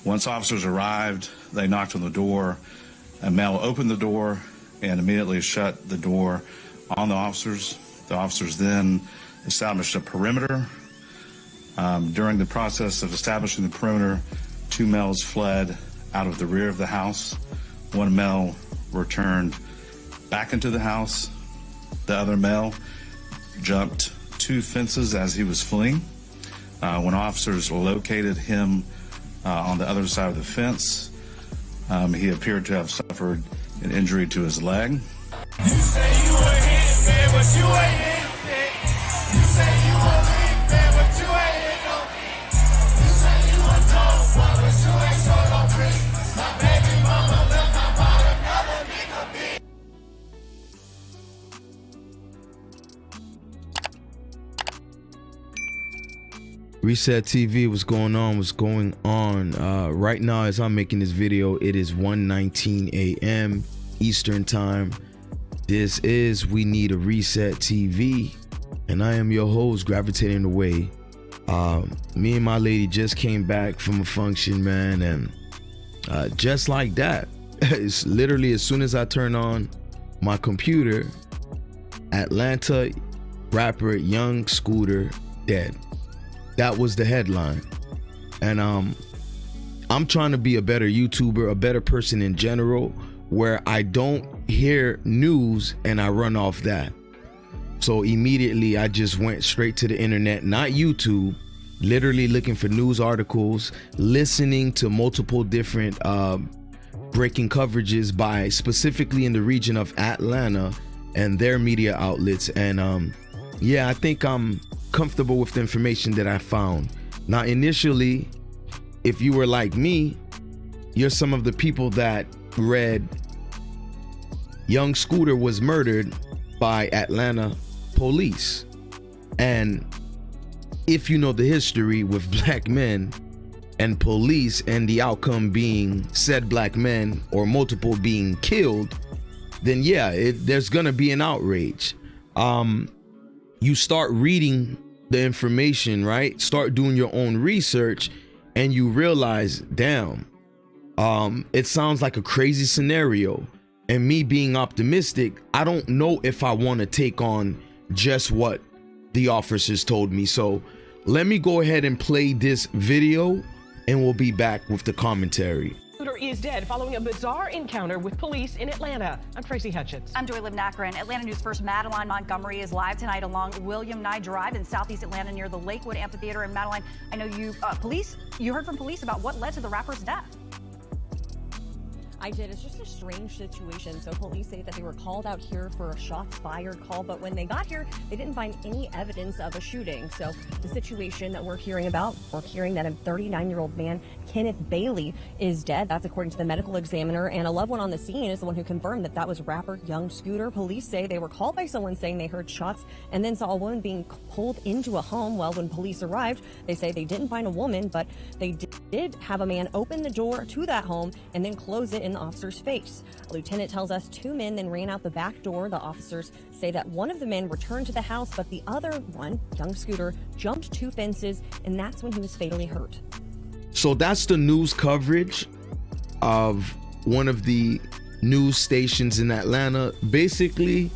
Once officers arrived, they knocked on the door. A male opened the door and immediately shut the door on the officers. The officers then established a perimeter. During the process of establishing the perimeter, 2 males fled out of the rear of the house. 1 male returned back into the house. The other male jumped 2 fences as he was fleeing. When officers located him on the other side of the fence, he appeared to have suffered an injury to his leg. You say you a hit man, but you ain't hit it. You say you a big man, but you ain't hit no beat. You say you a dope boy, but you ain't so no brick. My baby mama left my bottom, never nigga beat. Reset TV, what's going on? What's going on? Right now, as I'm making this video, it is 1:19 a.m. Eastern Time. This is We Need a Reset TV, and I am your host, Gravitating Away. Me and my lady just came back from a function, man, and just like that, it's literally as soon as I turn on my computer, Atlanta rapper Young Scooter dead. That was the headline. And I'm trying to be a better YouTuber, a better person in general, where I don't hear news and I run off that. So immediately I just went straight to the internet, not YouTube, literally looking for news articles, listening to multiple different breaking coverages by specifically in the region of Atlanta and their media outlets. And yeah, I think I'm comfortable with the information that I found. Now, initially, if you were like me, you're some of the people that read Young Scooter was murdered by Atlanta police. And if you know the history with black men and police and the outcome being said black men or multiple being killed, then yeah, there's gonna be an outrage. You start reading the information, right? Start doing your own research, and you realize, damn, it sounds like a crazy scenario. And me being optimistic, I don't know if I want to take on just what the officers told me. So let me go ahead and play this video, and we'll be back with the commentary. Is dead following a bizarre encounter with police in Atlanta. I'm Tracy Hutchins. I'm Joy Livnakron. Atlanta News First Madeline Montgomery is live tonight along William Nye Drive in southeast Atlanta near the Lakewood Amphitheater. And Madeline, I know you heard from police about what led to the rapper's death. I did. It's just a strange situation. So police say that they were called out here for a shots fired call, but when they got here, they didn't find any evidence of a shooting. So the situation that we're hearing about, we're hearing that a 39-year-old man, Kenneth Bailey, is dead. That's according to the medical examiner, and a loved one on the scene is the one who confirmed that that was rapper Young Scooter. Police say they were called by someone saying they heard shots and then saw a woman being pulled into a home. Well, when police arrived, they say they didn't find a woman, but they did have a man open the door to that home and then close it in the officer's face. A lieutenant tells us 2 men then ran out the back door. The officers say that one of the men returned to the house, but the other one, Young Scooter, jumped 2 fences, and that's when he was fatally hurt. So that's the news coverage of one of the news stations in Atlanta, basically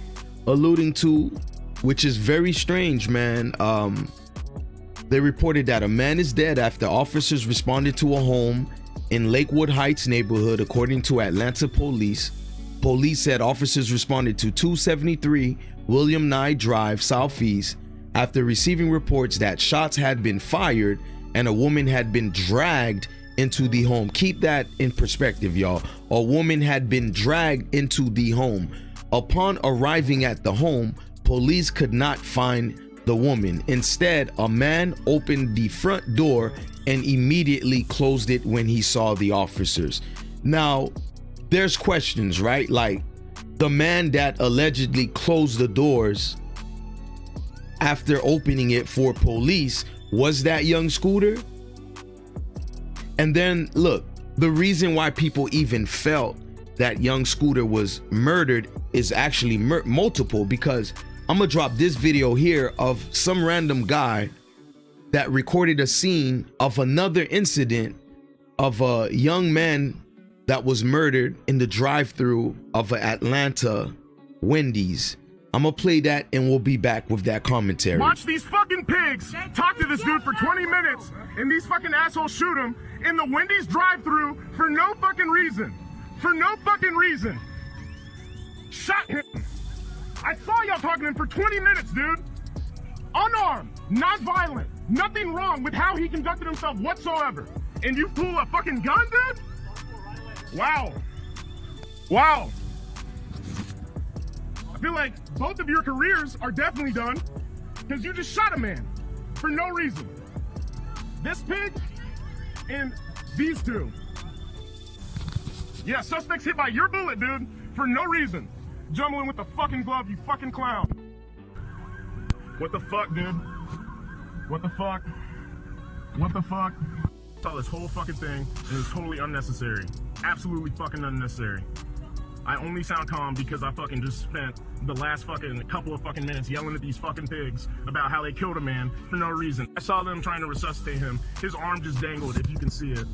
alluding to, which is very strange, man. They reported that a man is dead after officers responded to a home in Lakewood Heights neighborhood, according to Atlanta police. Police said officers responded to 273 William Nye Drive Southeast after receiving reports that shots had been fired and a woman had been dragged into the home. Keep that in perspective, y'all. A woman had been dragged into the home. Upon arriving at the home, police could not find the woman. Instead, a man opened the front door and immediately closed it when he saw the officers. Now, there's questions, right? Like, the man that allegedly closed the doors after opening it for police, was that Young Scooter? And then, look, the reason why people even felt that Young Scooter was murdered is actually multiple, because I'm gonna drop this video here of some random guy that recorded a scene of another incident of a young man that was murdered in the drive-thru of an Atlanta Wendy's. I'm gonna play that and we'll be back with that commentary. Watch these fucking pigs talk to this dude for 20 minutes and these fucking assholes shoot him in the Wendy's drive-thru for no fucking reason. For no fucking reason. Shot him. I saw y'all talking to him for 20 minutes, dude. Unarmed, not violent, nothing wrong with how he conducted himself whatsoever. And you pull a fucking gun, dude? Wow. Wow. I feel like both of your careers are definitely done because you just shot a man for no reason. This pig and these two. Yeah, suspects hit by your bullet, dude, for no reason. Jumbling with the fucking glove, you fucking clown. What the fuck, dude? What the fuck? What the fuck? I saw this whole fucking thing and it's totally unnecessary. Absolutely fucking unnecessary. I only sound calm because I fucking just spent the last fucking couple of fucking minutes yelling at these fucking pigs about how they killed a man for no reason. I saw them trying to resuscitate him. His arm just dangled, if you can see it.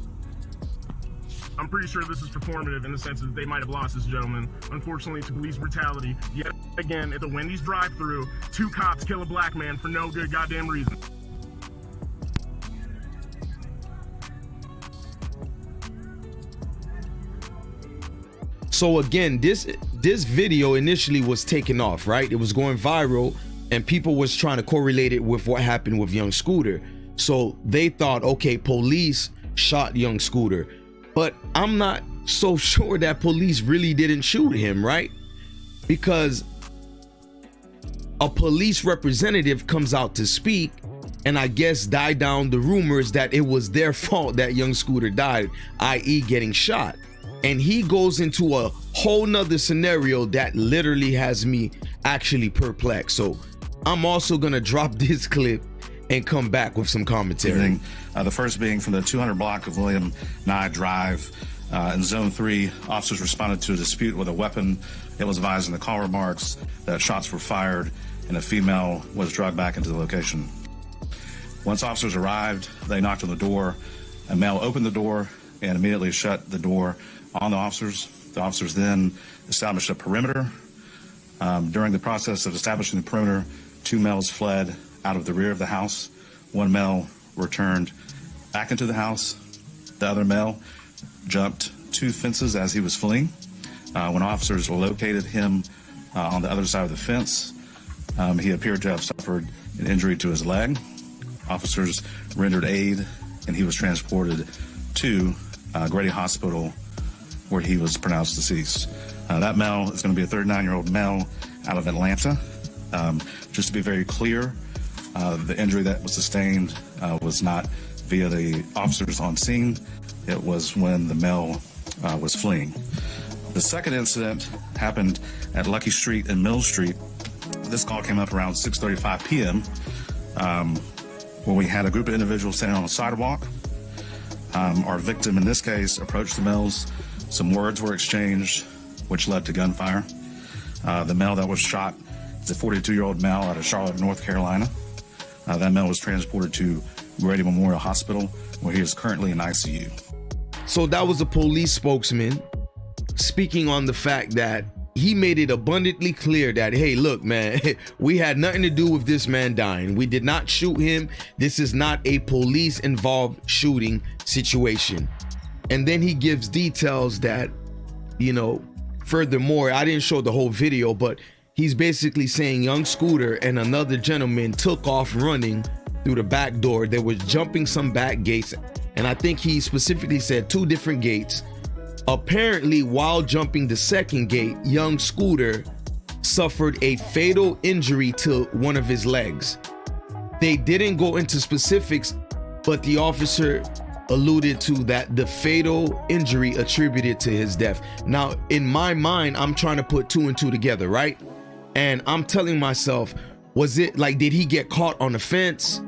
I'm pretty sure this is performative in the sense that they might have lost this gentleman, unfortunately, to police brutality. Yet again, at the Wendy's drive-thru, 2 cops kill a black man for no good goddamn reason. So again, this video initially was taken off, right? It was going viral and people was trying to correlate it with what happened with young Scooter. So they thought, okay, police shot young Scooter. But I'm not so sure that police really didn't shoot him, right? Because a police representative comes out to speak and I guess die down the rumors that it was their fault that young Scooter died, i.e. getting shot. And he goes into a whole nother scenario that literally has me actually perplexed. So I'm also gonna drop this clip and come back with some commentary. The first being from the 200 block of William Nye Drive. In Zone 3, officers responded to a dispute with a weapon. It was advised in the call remarks that shots were fired and a female was dragged back into the location. Once officers arrived, they knocked on the door. A male opened the door and immediately shut the door on the officers. The officers then established a perimeter. During the process of establishing the perimeter, 2 males fled out of the rear of the house. 1 male returned back into the house. The other male jumped 2 fences as he was fleeing. When officers located him on the other side of the fence, he appeared to have suffered an injury to his leg. Officers rendered aid and he was transported to Grady Hospital where he was pronounced deceased. That male is going to be a 39-year-old male out of Atlanta. Just to be very clear, the injury that was sustained was not via the officers on scene. It was when the male was fleeing. The second incident happened at Lucky Street and Mill Street. This call came up around 6:35 p.m. Where we had a group of individuals standing on a sidewalk. Our victim in this case approached the males. Some words were exchanged, which led to gunfire. The male that was shot is a 42-year-old male out of Charlotte, North Carolina. That male was transported to Grady Memorial Hospital, where he is currently in ICU. So that was a police spokesman speaking on the fact that he made it abundantly clear that, hey, look, man, we had nothing to do with this man dying. We did not shoot him. This is not a police-involved shooting situation. And then he gives details that, you know, furthermore, I didn't show the whole video, but he's basically saying young Scooter and another gentleman took off running through the back door. They were jumping some back gates. And I think he specifically said 2 different gates. Apparently, while jumping the second gate, young Scooter suffered a fatal injury to one of his legs. They didn't go into specifics, but the officer alluded to that the fatal injury attributed to his death. Now, in my mind, I'm trying to put 2 and 2 together, right? And I'm telling myself, was it like, did he get caught on the fence?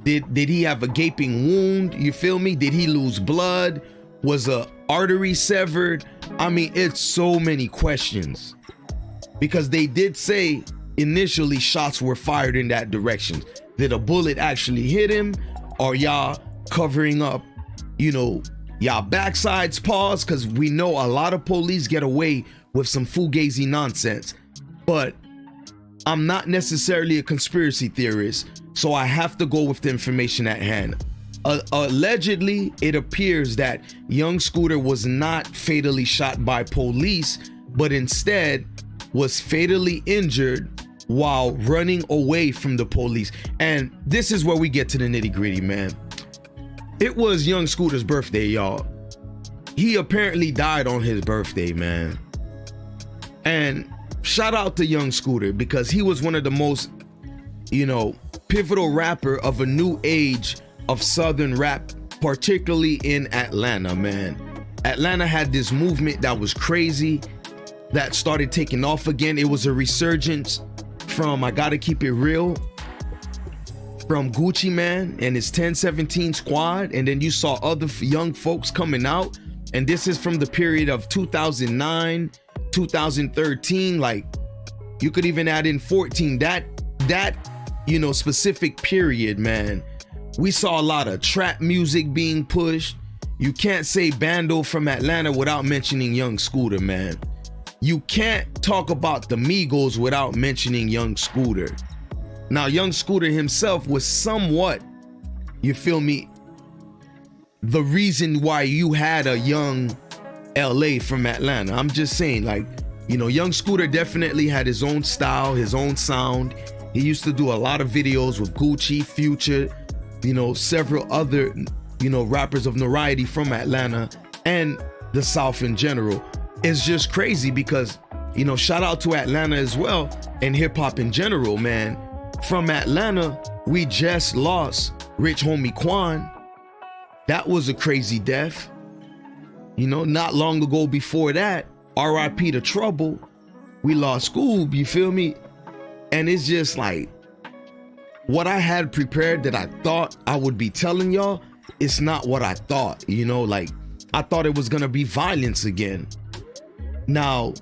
Did he have a gaping wound? You feel me? Did he lose blood? Was a artery severed? I mean, it's so many questions because they did say initially shots were fired in that direction. Did a bullet actually hit him, or y'all covering up, you know, Y'all backsides pause, because we know a lot of police get away with some fugazi nonsense. But I'm not necessarily a conspiracy theorist, so I have to go with the information at hand. Allegedly, it appears that young Scooter was not fatally shot by police, but instead was fatally injured while running away from the police. And this is where we get to the nitty-gritty, man. It was young Scooter's birthday, y'all. He apparently died on his birthday, man. And shout out to young Scooter, because he was one of the most, pivotal rapper of a new age of Southern rap, particularly in Atlanta, man. Atlanta had this movement that was crazy, that started taking off again. It was a resurgence from I Gotta Keep It Real, from Gucci Man and his 1017 squad, and then you saw other young folks coming out. And this is from the period of 2009, 2013, like you could even add in 14, that specific period, man. We saw a lot of trap music being pushed. You can't say Bando from Atlanta without mentioning young Scooter, man. You can't talk about the Migos without mentioning young Scooter. Now, young Scooter himself was somewhat, you feel me, the reason why you had a young LA from Atlanta. I'm just saying, like, young Scooter definitely had his own style, his own sound. He used to do a lot of videos with Gucci, Future, several other, rappers of notoriety from Atlanta and the South in general. It's just crazy because, shout out to Atlanta as well and hip hop in general, man. From Atlanta, we just lost Rich Homie Quan. That was a crazy death. Not long ago before that, R.I.P. to Trouble, we lost Scoob, you feel me? And it's just like, what I had prepared that I thought I would be telling y'all, it's not what I thought, like I thought it was gonna be violence again. Now,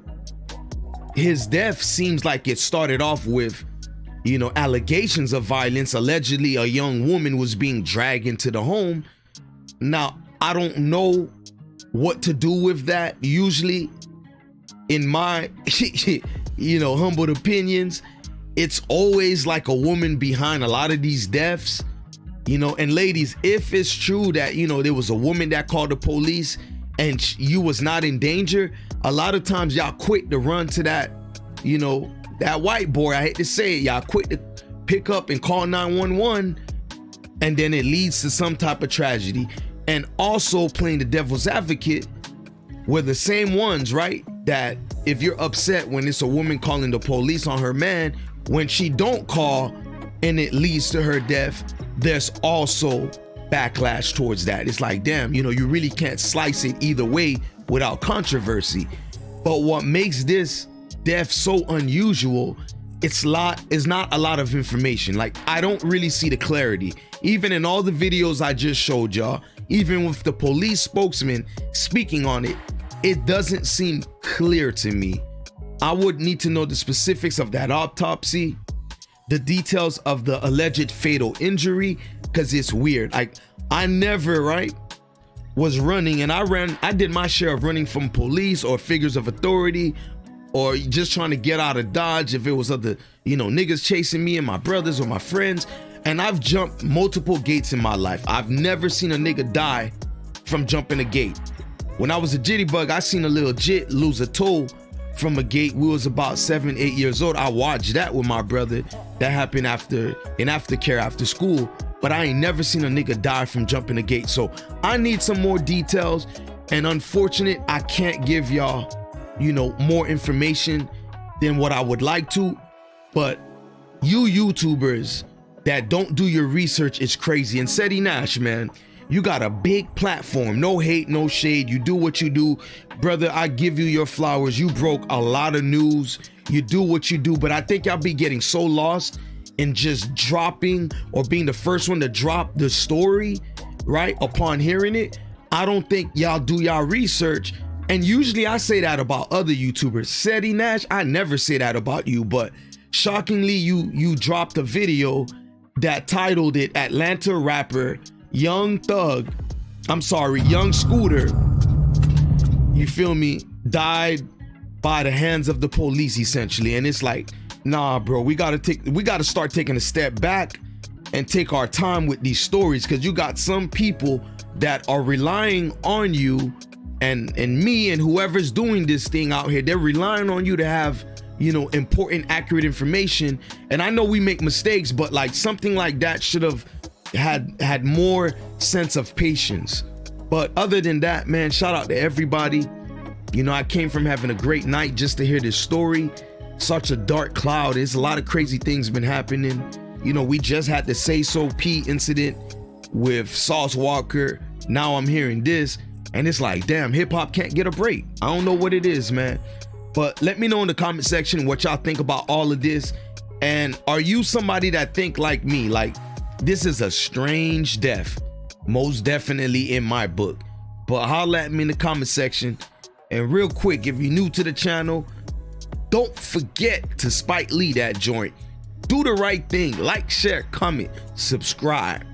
his death seems like it started off with, allegations of violence. Allegedly, a young woman was being dragged into the home. Now, I don't know what to do with that. Usually, in my, humbled opinions, it's always like a woman behind a lot of these deaths. And ladies, if it's true that, there was a woman that called the police and you was not in danger, a lot of times y'all quick to run to that, that white boy. I hate to say it, y'all quick to pick up and call 911, and then it leads to some type of tragedy. And also, playing the devil's advocate, we're the same ones, right? That if you're upset when it's a woman calling the police on her man, when she don't call and it leads to her death, there's also backlash towards that. It's like, damn, you really can't slice it either way without controversy. But what makes this death so unusual, it's not a lot of information. Like, I don't really see the clarity. Even in all the videos I just showed y'all, even with the police spokesman speaking on it, it doesn't seem clear to me. I would need to know the specifics of that autopsy, the details of the alleged fatal injury, because it's weird. Like, I never, was running, and I did my share of running from police or figures of authority, or just trying to get out of Dodge if it was other, niggas chasing me and my brothers or my friends. And I've jumped multiple gates in my life. I've never seen a nigga die from jumping a gate. When I was a jitterbug, I seen a little jit lose a toe from a gate. We was about 7-8 years old. I watched that with my brother. That happened in aftercare after school. But I ain't never seen a nigga die from jumping a gate. So I need some more details. And unfortunate, I can't give y'all, more information than what I would like to. But you YouTubers that don't do your research is crazy. And Seti Nash, man, you got a big platform. No hate, no shade. You do what you do. Brother, I give you your flowers. You broke a lot of news. You do what you do. But I think y'all be getting so lost in just dropping or being the first one to drop the story, right, upon hearing it. I don't think y'all do y'all research. And usually I say that about other YouTubers. Seti Nash, I never say that about you. But shockingly, you dropped a video that titled it Atlanta rapper Young Thug young Scooter, you feel me, died by the hands of the police essentially. And it's like, nah, bro, we gotta start taking a step back and take our time with these stories, because you got some people that are relying on you and me and whoever's doing this thing out here. They're relying on you to have, you know, important, accurate information. And I know we make mistakes, but like something like that should have had more sense of patience. But other than that, man, shout out to everybody. You know, I came from having a great night just to hear this story. Such a dark cloud. There's a lot of crazy things been happening. You know, we just had the Say So P incident with Sauce Walker. Now I'm hearing this, and it's like, damn, hip hop can't get a break. I don't know what it is, man. But let me know in the comment section what y'all think about all of this. And are you somebody that think like me, like this is a strange death? Most definitely in my book. But holla at me in the comment section. And real quick, if you're new to the channel, don't forget to Spike Lee that joint. Do the right thing. Like, share, comment, subscribe.